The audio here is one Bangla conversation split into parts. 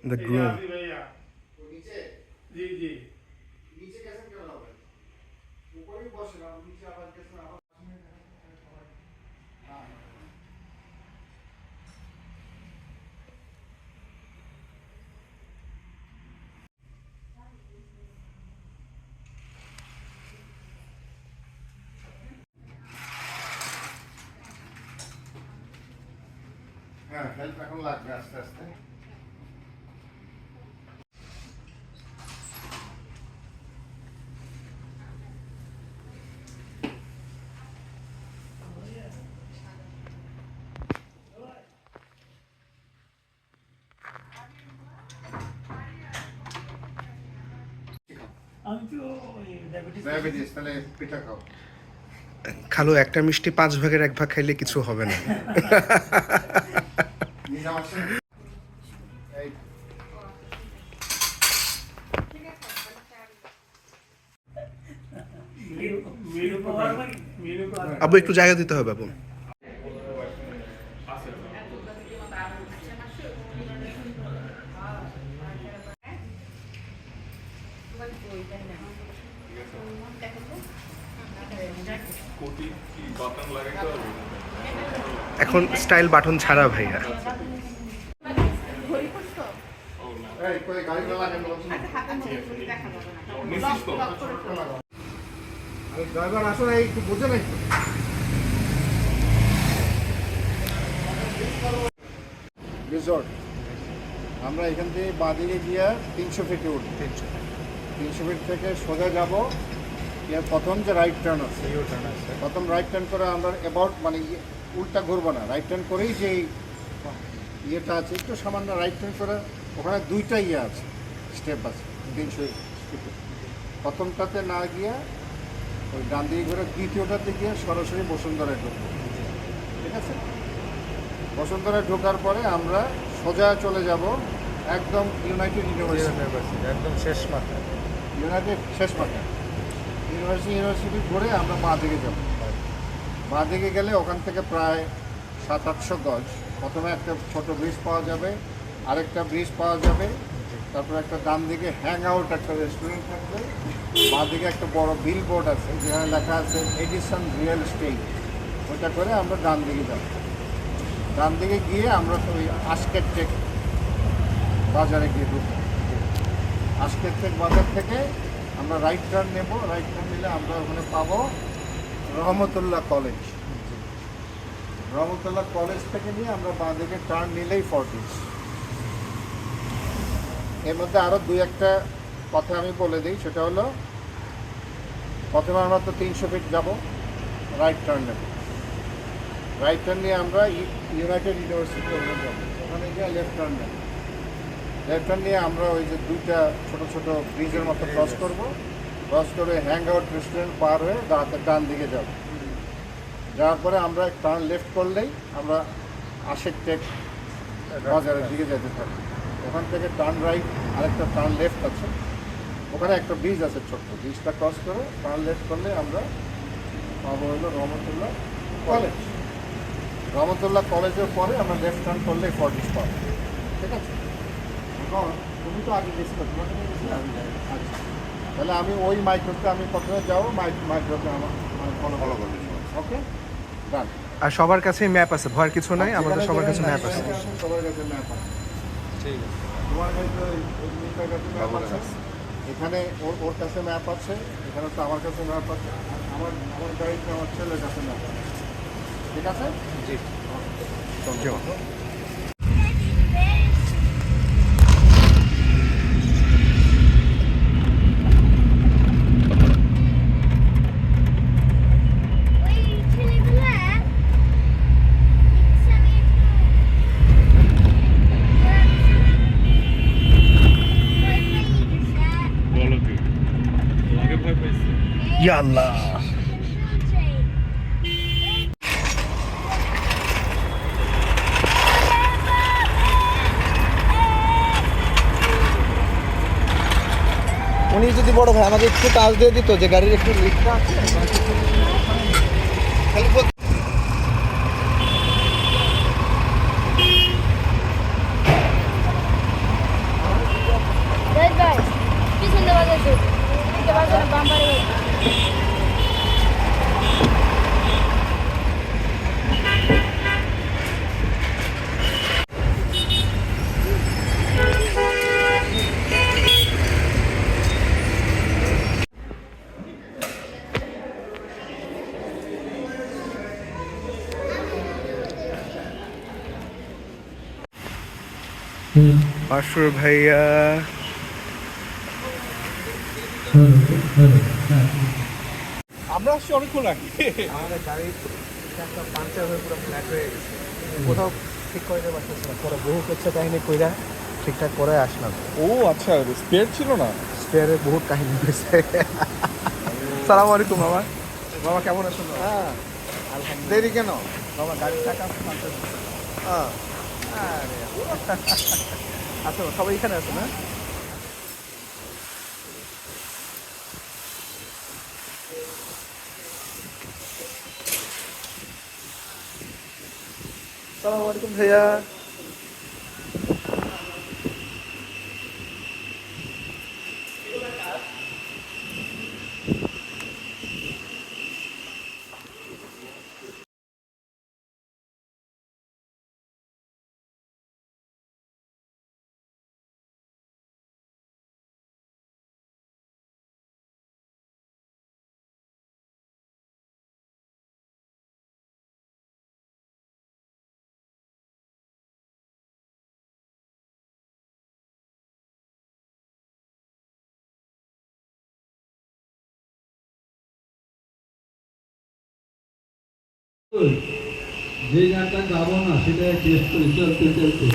The groom. जी जी नीचे कैसे करना होगा ऊपर ही बॉस ना नीचे आवाज कैसे आवाज हां হ্যাঁ হেল্প এখন লাগবে আস্তে আস্তে আমি তো ডায়াবেটিস তাহলে পিঠা খাও খালু একটা মিষ্টি 5 ভাগের 1 ভাগ খাইলে কিছু হবে না। নিয়ে আসেন এই मेरे को আবু একটু জায়গা দিতে হবে বাবু। এখন স্টাইল বাটন ছাড়া ভাইয়া। এই কই গাড়িটা লাগানো আছে আরে ড্রাইভার আসলে একটু বুঝে নাই তো রিসর্ট আমরা এখান থেকে বাঁদিকে গিয়ে 300 ফিটে উঠি 300 ফিট থেকে সোজা যাব এর প্রথম যে রাইট টার্ন আছে প্রথম রাইট টার্ন করে আমরা অ্যাবাউট মানে উল্টা ঘুরবো না রাইট টার্ন করেই যে ইয়েটা আছে একটু সামান্য রাইট টার্ন করে ওখানে দুইটা ইয়ে আছে স্টেপ আছে 300 ফিটে প্রথমটাতে না গিয়ে ওই ডান দিকে ঘুরে দ্বিতীয়টাতে গিয়ে সরাসরি বসুন্ধরায় ঢুকবো ঠিক আছে বসুন্ধরায় ঢোকার পরে আমরা সোজা চলে যাব একদম ইউনাইটেড ইউনিভার্সিটি একদম শেষ মাথা। ইউনাইটেড শেষ মাথা ইউনিভার্সিটি ঘুরে আমরা বাঁ দিকে যাব বাঁ দিকে গেলে ওখান থেকে প্রায় 700-800 গজ প্রথমে একটা ছোট ব্রিজ পাওয়া যাবে আরেকটা ব্রিজ পাওয়া যাবে তারপর একটা ডান দিকে হ্যাং আউট একটা রেস্টুরেন্ট থাকবে বাঁ দিকে একটা বড় বিল বোর্ড আছে যেখানে লেখা আছে এডিসন রিয়েল এস্টেট ওইটা করে আমরা ডান দিকে যাব ডান দিকে গিয়ে আমরা তো ওই আজকের টেক বাজারে গিয়ে ঢুকবো আজকের টেক বাজার থেকে আমরা রাইট টার্ন নেব রাইট টার্ন নিলে আমরা ওখানে পাবো রহমতুল্লাহ কলেজ রহমতুল্লাহ কলেজ থেকে নিয়ে আমরা বাঁ দিকে টার্ন নিলেই ফর্টিস এর মধ্যে আরও দুই একটা কথা আমি বলে দিই সেটা হলো প্রথমে আমরা তো 300 ফিট যাব রাইট টার্ন নেব রাইট টার্ন নিয়ে আমরা ইউনাইটেড ইউনিভার্সিটি ওখানে যাবো ওখানে গিয়ে লেফট টার্ন নেব লেফট টার্ন নিয়ে আমরা ওই যে দুইটা ছোট ছোট ব্রিজের মতো ক্রস করব ক্রস করে হ্যাং আউট রেস্টুরেন্ট পার হয়ে ডান দিকে যাব যাওয়ার পরে আমরা টার্ন লেফট করলেই আমরা আশেক টেক বাজারের দিকে যেতে থাকি ওখান থেকে টার্ন রাইট আরেকটা টার্ন লেফট আছে ওখানে একটা ব্রিজ আছে ছোট্ট ব্রিজটা ক্রস করে টার্ন লেফট করলে আমরা পাবো হলো রহমতুল্লাহ কলেজ রহমতুল্লাহ কলেজের পরে আমরা লেফট টার্ন করলেই ফর্টিস পাবো ঠিক আছে এখন তুমি তো আগে গেছিলে তোমাকে নিয়ে গেছিলে আচ্ছা তাহলে আমি ওই মাইক্রোতে আমি প্রথমে যাবো মাইক্রোতে আমার ফলো করবে ওকে ডান। আর সবার কাছেই ম্যাপ আছে, ভয়ের কিছু নাই, আমাদের সবার কাছে ম্যাপ আছে। সবার কাছে ম্যাপ আছে, ঠিক আছে। তোমার কাছে ওই মিটার কাছে ম্যাপ আছে, এখানে ওর কাছে ম্যাপ আছে, এখানে তো আমার কাছে ম্যাপ আছে, আমার গাড়িতে আমার ছেলের কাছে ম্যাপ আছে, ঠিক আছে? জি। ইয়া আল্লাহ, উনি যদি বড় ভাই আমাকে একটু কাজ দিয়ে দিত যে গাড়ির একটু লিফটটা আছে খালি মাসুর ভাইয়া, আমরা আসছি অনেকক্ষণ আগে। আমাদের গাড়ি একটা পাঞ্চার হয়ে পুরো ফ্ল্যাট হয়ে গেছে, কোথাও ঠিক করে দেওয়া পারতেছে না। পরে বহু করছে কাহিনী কইরা ঠিকঠাক করে আসলাম। ও আচ্ছা, স্পেয়ার ছিল না। স্পেয়ারের বহুত কাহিনী হয়েছে। সালাম আলাইকুম মামা। মামা কেমন আছেন? হ্যাঁ, আলহামদুলিল্লাহ। দেরি কেন? মামা গাড়ির টাকা পাঞ্চার হয়েছে। হ্যাঁ, আরে আচ্ছা, সবাই এখানে আছে না? সালাম আলাইকুম ভাইয়া। যে গানটা গাবো না সেটা টেস্ট করি চলতে চলতে।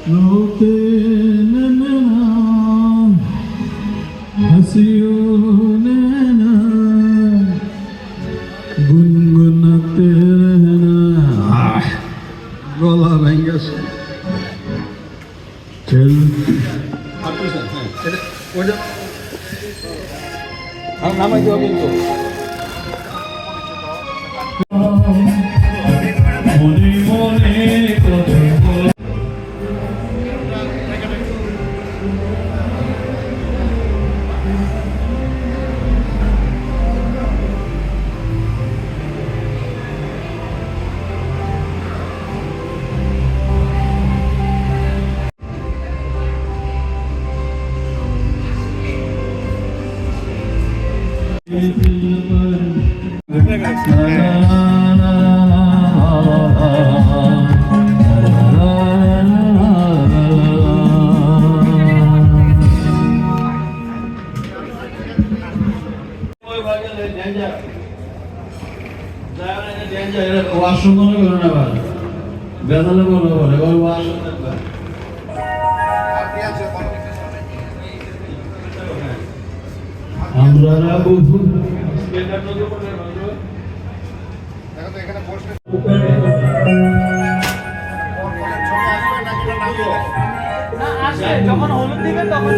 रोते नैना हंसियो नैना गुनगुनाते रहना। गला भেঙে গেছে। चल আপনি স্যার, হ্যাঁ এটা ওটা নামাই দেওয়া কিন্তু মনে মনে কথা বল। ওয়াশরুম মনে করো না ভাই, বেদালে মনে করে ওই ওয়াশরুম দেখবা। আমরা বহু দেখো তো এখানে বসলে যখন হলুদ দিবে তখন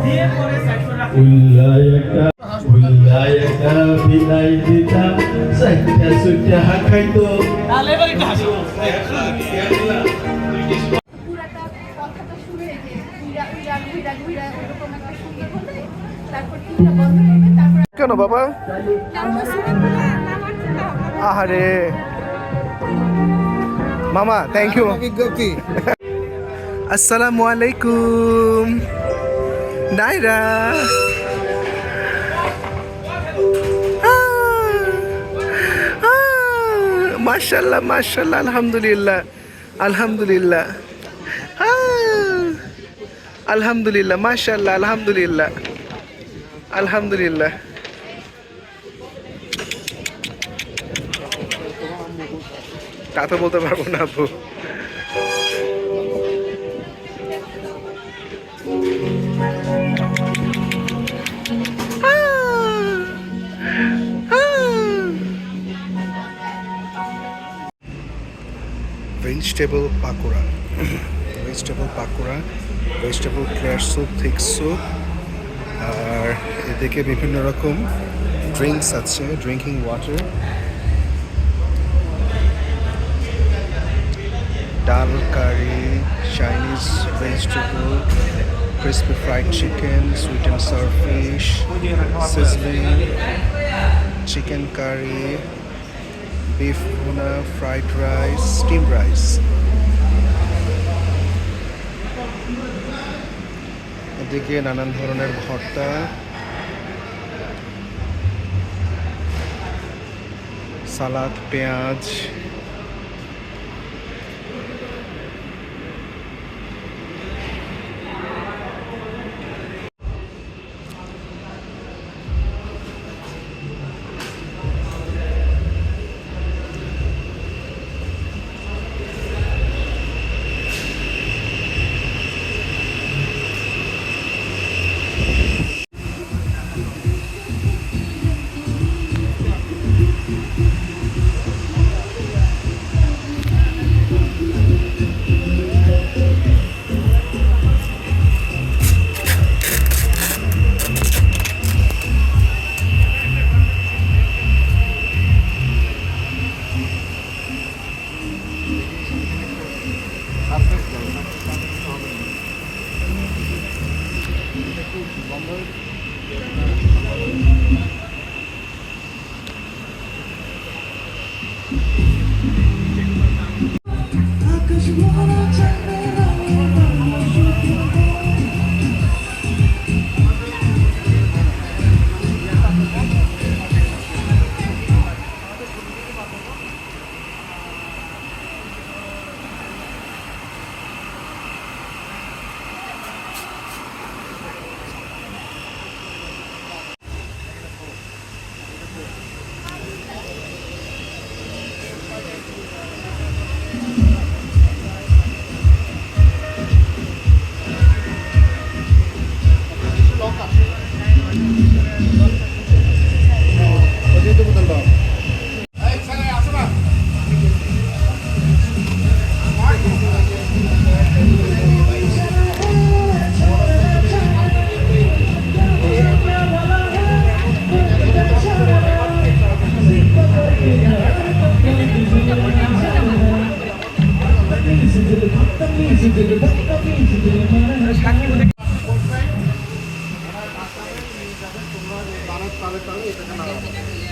দিয়ে পরে সাইড করে রাখবে। উল্লায়কা বিলাই দিতা সাইটা সুটা হাকাইতো। তাহলে এবার একটু হাসি। পুরাটা কথাটা শুনে যে ঘুরা ঘুরা ঘুরা ঘুরা ওরকম একটা সঙ্গীত হলে তারপর টিভিটা বন্ধ করবে, তারপর কেন বাবা? আমরা শুনে আহারে মামা, থ্যাংক ইউ। বিজ্ঞপ্তি। আসসালামু আলাইকুম নাইরা। মাশাল্লাহ মাশাল্লাহ, আলহামদুলিল্লাহ আলহামদুলিল্লাহ, আলহামদুলিল্লাহ মাশাল্লাহ, আলহামদুলিল্লাহ আলহামদুলিল্লাহ। তা তো বলতে পারবো না আপু। Vegetable pakora, vegetable pakora, vegetable clear soup, thick soup, আর এদিকে বিভিন্ন রকম ড্রিঙ্কস আছে, drinking water, dal curry, Chinese vegetable, crispy fried chicken, sweet and sour fish, sizzling, chicken curry, beef tuna, fried rice, steamed rice. এদিকে নানান ধরনের ভর্তা, সালাদ, পেঁয়াজ,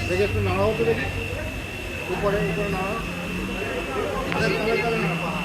দেখে একটু নাড়াও তো দেখি, উপরে উপরে নাড়াও, তালে তালে নাড়াও।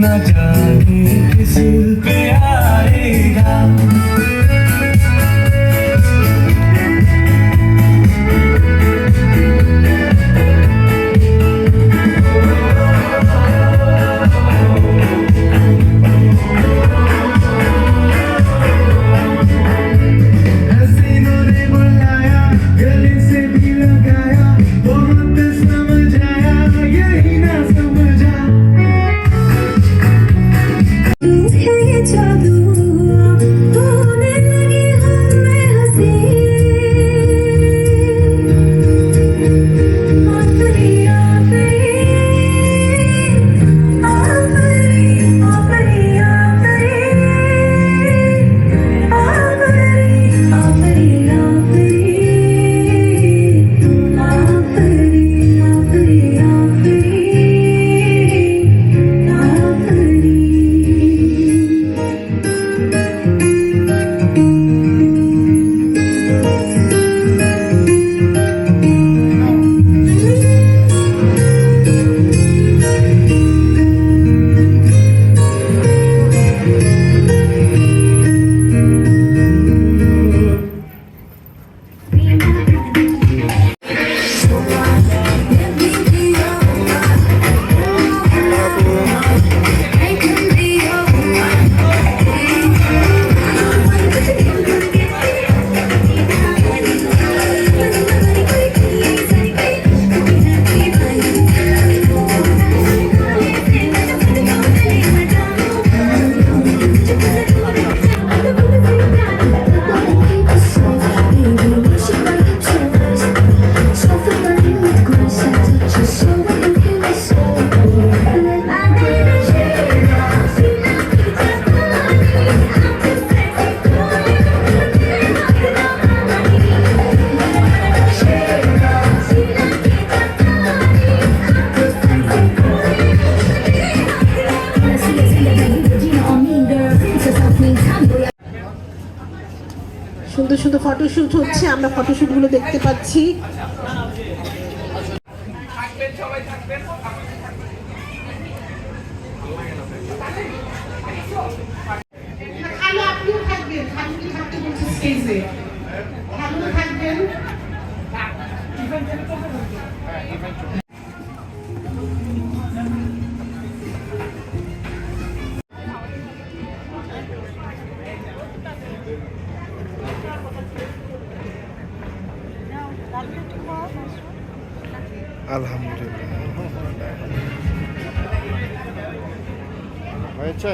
न जाने किस पे आएगा हसीनों ने बुलाया, गले से भी लगाया, बहुत समझ आया, यही ना समझा। সুন্দর সুন্দর ফটোশুট হচ্ছে, আমরা ফটোশুটগুলো দেখতে পাচ্ছি। খালা আপনিও থাকবেন, খালুকে থাকতে বলছে স্টেজে, খালুও থাকবেন। আলহামদুলিল্লাহ হয়েছে।